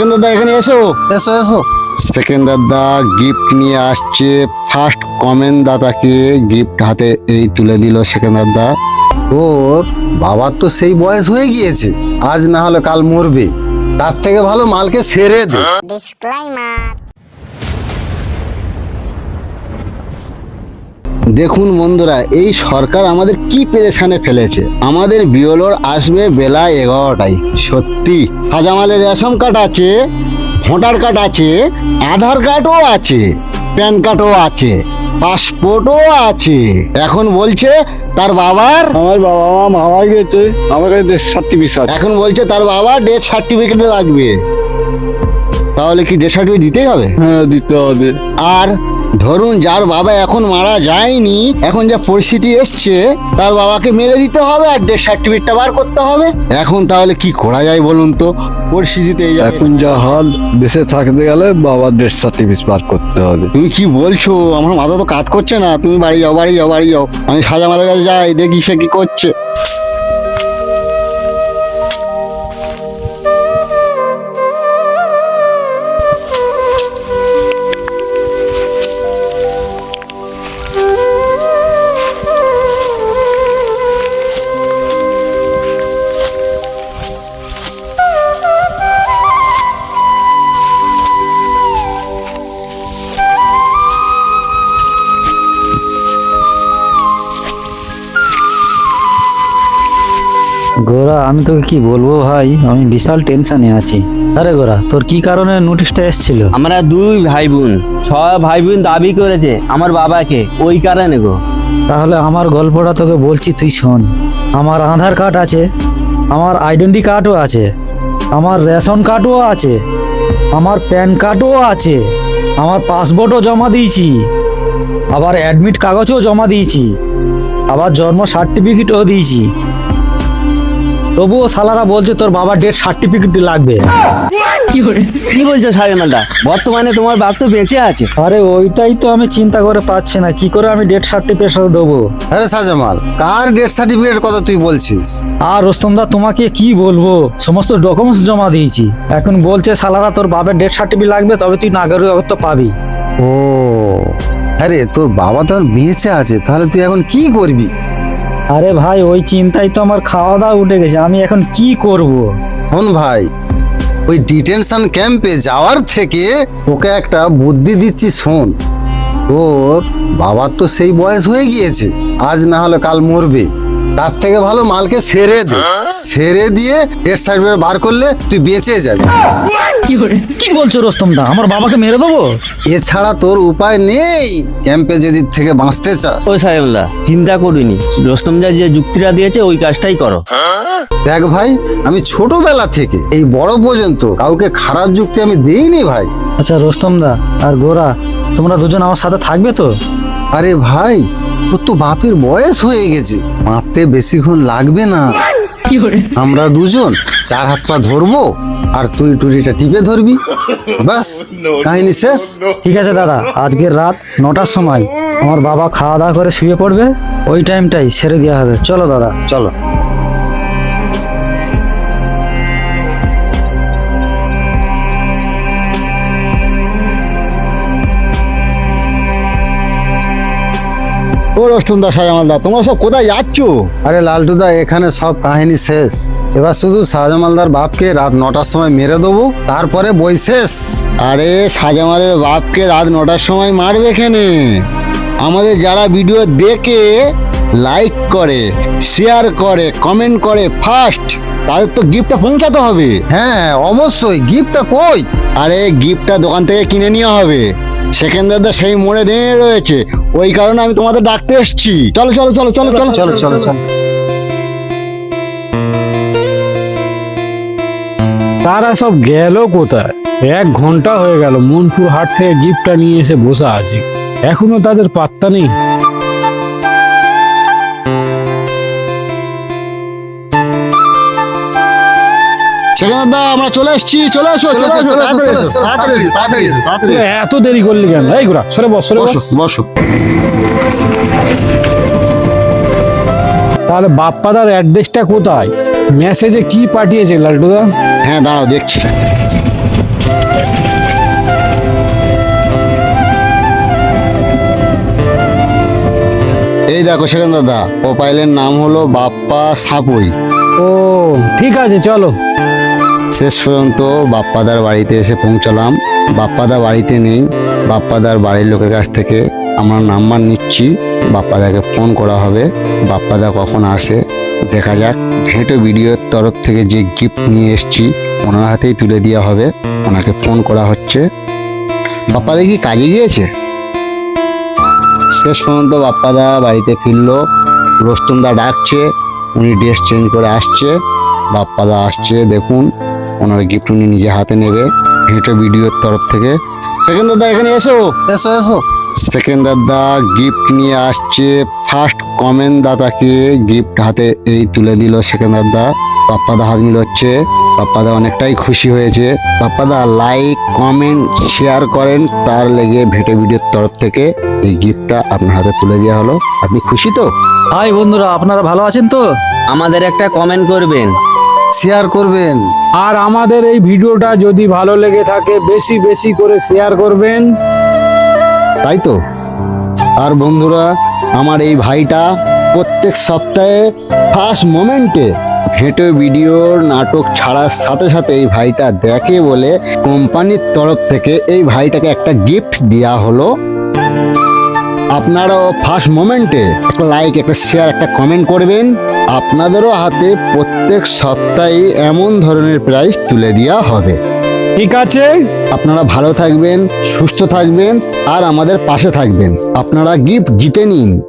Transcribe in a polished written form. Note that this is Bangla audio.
সেকেন্দার দা এখানে এসো। এসো এসো। সেকেন্দার দা গিফট নিয়ে আসছে। ফার্স্ট কমেন্ট দাতাকে গিফট হাতে এই তুলে দিল সেকেন্দার দা। তোর বাবার তো সেই বয়স হয়ে গিয়েছে, আজ না হলে কাল মরবে, তার থেকে ভালো মালকে ছেড়ে দে। দেখুন বন্ধুরা, এই সরকার আমাদের কি পেরেশানে ফেলেছে। আমাদের বিওলোর আসবে বেলা 11টায়। সত্যি হাজামালের রেশন কার্ড আছে, ভোটার কার্ড আছে, আধার কার্ডও আছে, প্যান কার্ডও আছে, পাসপোর্টও আছে। এখন বলছে তার বাবার, আমার বাবা মা মারা গেছে, আমার কাছে ডেথ সার্টিফিকেট আছে। এখন বলছে তার বাবা ডেথ সার্টিফিকেট লাগবে। তাহলে কি ডেথ সার্টিফিকেট দিতেই হবে? হ্যাঁ, দিতে হবে। আর ধরুন যার বাবা এখন মারা যায়নি, এখন যা পরিস্থিতি এসছে, তার বাবাকে মেরে দিতে হবে আর ডেথ সার্টিফিকেটটা বার করতে হবে। এখন তাহলে কি করা যায় বলুন তো, পরিস্থিতিতে এই এখন যা হাল, দেশে থাকতে গেলে বাবার ডেথ সার্টিফিকেট বার করতে হবে। তুমি কি বলছো? আমার মাথা তো কাজ করছে না। তুমি বাড়ি যাও, বাড়ি যাও, বাড়ি যাও। আমি সাজামালের কাছে যাই, দেখি সে কি করছে। গোরা, আমি তোকে কি বলবো ভাই, আমি বিশাল টেনশনে আছি। আরে গোরা, তোর কি কারণে নোটিশটা এসেছিল? আমরা দুই ভাই বোন, সব ভাই বোন দাবি করেছে আমার বাবাকে, ওই কারণে গো। তাহলে আমার গল্পটা তোকে বলছি, তুই শোন। আমার আধার কার্ড আছে, আমার আইডেন্টি কার্ডও আছে, আমার রেশন কার্ডও আছে, আমার প্যান কার্ডও আছে, আমার পাসপোর্টও জমা দিয়েছি, আবার অ্যাডমিট কাগজও জমা দিয়েছি, আবার জন্ম সার্টিফিকেটও দিয়েছি। তবুও শালারা বলছে তোর বাবার ডেথ সার্টিফিকেট লাগবে। কি বলছো সাহেবমালদা? বর্তমানে তোমার বাপ তো বেঁচে আছে। আরে ওইটাই তো আমি চিন্তা করে পাচ্ছি না, কি করে আমি ডেথ সার্টিফিকেট দেবো। আরে সাজামাল, কার ডেথ সার্টিফিকেটের কথা তুই বলছিস? আর রোস্তমদা, তোমাকে কি বলবো, সমস্ত ডকুমেন্টস জমা দিয়েছি। এখন বলছে শালারা তোর বাবার ডেথ সার্টিফিকেট লাগবে, তবে তুই নাগরিকত্ব পাবি। ও আরে, তোর বাবা তো এখন বেঁচে আছে, তাহলে তুই এখন কি করবি? আরে ভাই, ওই চিন্তায় তো আমার খাওয়া দাওয়া উঠে গেছে, আমি এখন কি করব। শোন ভাই, ওই ডিটেনশন ক্যাম্পে যাওয়ার থেকে ওকে একটা বুদ্ধি দিচ্ছি, শোন। তোর বাবার তো সেই বয়স হয়ে গিয়েছে, আজ না হলে কাল মরবে, তার থেকে ভালো মালকে ছেড়ে দে। ছেড়ে দিয়ে ডেথ সার্টিফিকেট বার করলে তুই বেঁচে যাবি। কি বলছো রোস্তমদা, আমার বাবাকে মেরে দেবো? এছাড়া তোর উপায় নেই ক্যাম্পে যদি থেকে বাঁচতে চাস। ওই সাহেবমালদা, চিন্তা করিনি, রোস্তমদা যে যুক্তিটা দিয়েছে ওই কাজটাই করো। দেখ ভাই, আমি ছোটবেলা থেকে এই বড় পর্যন্ত কাউকে খারাপ যুক্তি আমি দেইনি ভাই। আচ্ছা রোস্তমদা আর গোরা, তোমরা দুজন আমার সাথে থাকবে তো? আরে ভাই, তোর তো বাপের বয়স হয়ে গেছে, মারতে বেশিক্ষণ লাগবে না। আমরা দুজন চার হাত পা ধরবো আর তুই টুরিটা টিপে ধরবি, বাস কাহিনী শেষ। ঠিক আছে দাদা, আজকের রাত 9টার সময় আমার বাবা খাওয়া দাওয়া করে শুয়ে পড়বে, ওই টাইমটাই ছেড়ে দেওয়া হবে। চলো দাদা। চলো। ও রষ্টনদা, সাজামালদা, তোমরা সব কোথায় যাচ্ছ? আরে লালটুদা, এখানে সব কাহিনী শেষ। এবার শুধু শাহজামালদার বাপকে রাত 9টার সময় মেরে দেবো, তারপরে বই শেষ। আরে সাজামালের বাপকে রাত 9টার সময় মারবে কেনে? আমাদের যারা ভিডিও দেখে লাইক করে, শেয়ার করে, কমেন্ট করে ফার্স্ট, তাদের তো গিফটটা পৌঁছাতে হবে। হ্যাঁ অবশ্যই, গিফটটা কই? আরে গিফটটা দোকান থেকে কিনে নেওয়া হবে। সেকেন্দারদা সেই মোড়ে দাঁড়িয়ে রয়েছে, ওই কারণে আমি তোমাদের ডাকতে এসেছি। চলো চলো চলো চলো চলো চলো চলো চলো। তারা সব গেল কোথায়? 1 ঘন্টা হয়ে গেল, মনপুর হাট থেকে গিফটটা নিয়ে এসে বসে আছি, এখনো তাদের পাত্তা নেই। সেকেন্দারদা, আমরা চলে এসেছি, চলে এসো, চলে এসো, তাড়াতাড়ি এসো, তাড়াতাড়ি এসো, তাড়াতাড়ি এসো, তাড়াতাড়ি এসো। এত দেরি করলি কেন? এই ঘোরা, সরে বস, সরে বস। বসো বসো। তাহলে বাপ্পাদার অ্যাড্রেসটা কোথায়? মেসেজে কি পাঠিয়েছে লালটুদা? হ্যাঁ দাঁড়াও, দেখছি। দেখো সেখানে দাদা, প্রোফাইলের নাম হলো বাপ্পা সাপুই। ও ঠিক আছে, চলো। শেষ পর্যন্ত বাপ্পাদার বাড়িতে এসে পৌঁছলাম। বাপ্পাদা বাড়িতে নেই। বাপ্পাদার বাড়ির লোকের কাছ থেকে আমরা নাম্বার নিচ্ছি, বাপ্পাদাকে ফোন করা হবে। বাপ্পাদা কখন আসে দেখা যাক। ভেটো ভিডিওর তরফ থেকে যে গিফট নিয়ে এসেছি ওনার হাতেই তুলে দেওয়া হবে। ওনাকে ফোন করা হচ্ছে। বাপ্পাদা কি কাজে গিয়েছে? শেষ পর্যন্ত বাপ্পাদা বাড়িতে ফিরলো। রোস্তমদা ডাকছে, উনি ড্রেস চেঞ্জ করে আসছে। বাপ্পাদা আসছে, দেখুন ওনার গিফট উনি নিজে হাতে নেবে ভেটো ভিডিওর তরফ থেকে। সেকেন্ড দাদা এখানে এসো। এসো এসো। সেকেন্ড দাদা গিফট নিয়ে আসছে। ফার্স্ট কমেন্ট দাদাকে গিফট হাতে এই তুলে দিল সেকেন্ড দাদা। বাপ্পাদা হাত মিলাচ্ছে। বাপ্পাদা অনেকটাই খুশি হয়েছে। বাপ্পাদা লাইক কমেন্ট শেয়ার করেন, তার লেগে ভেটো ভিডিওর তরফ থেকে এই গিফটটা আপনার হাতে তুলে দেওয়া হলো। আপনি খুশি তো? হাই বন্ধুরা, আপনারা ভালো আছেন তো? আমাদের একটা কমেন্ট করবেন। শেয়ার করবেন। আর আমাদের এই ভিডিওটা যদি ভালো লেগে থাকে বেশি বেশি করে শেয়ার করবেন। তাই তো। আর বন্ধুরা, আমার এই ভাইটা প্রত্যেক সপ্তাহে ফার্স্ট মোমেন্টে ভেটো ভিডিওর নাটক ছাড়ার সাথে সাথে এই ভাইটা দেখে বলে কোম্পানির তরফ থেকে এই ভাইটাকে একটা গিফট দেওয়া হলো। আপনারাও ফার্স্ট মোমেন্টে একটা লাইক, একটা শেয়ার, একটা কমেন্ট করবেন। আপনাদেরও হাতে প্রত্যেক সপ্তাহে এমন ধরনের প্রাইজ তুলে দেওয়া হবে। ঠিক আছে, আপনারা ভালো থাকবেন, সুস্থ থাকবেন আর আমাদের পাশে থাকবেন। আপনারা গিফট জিতে নিন।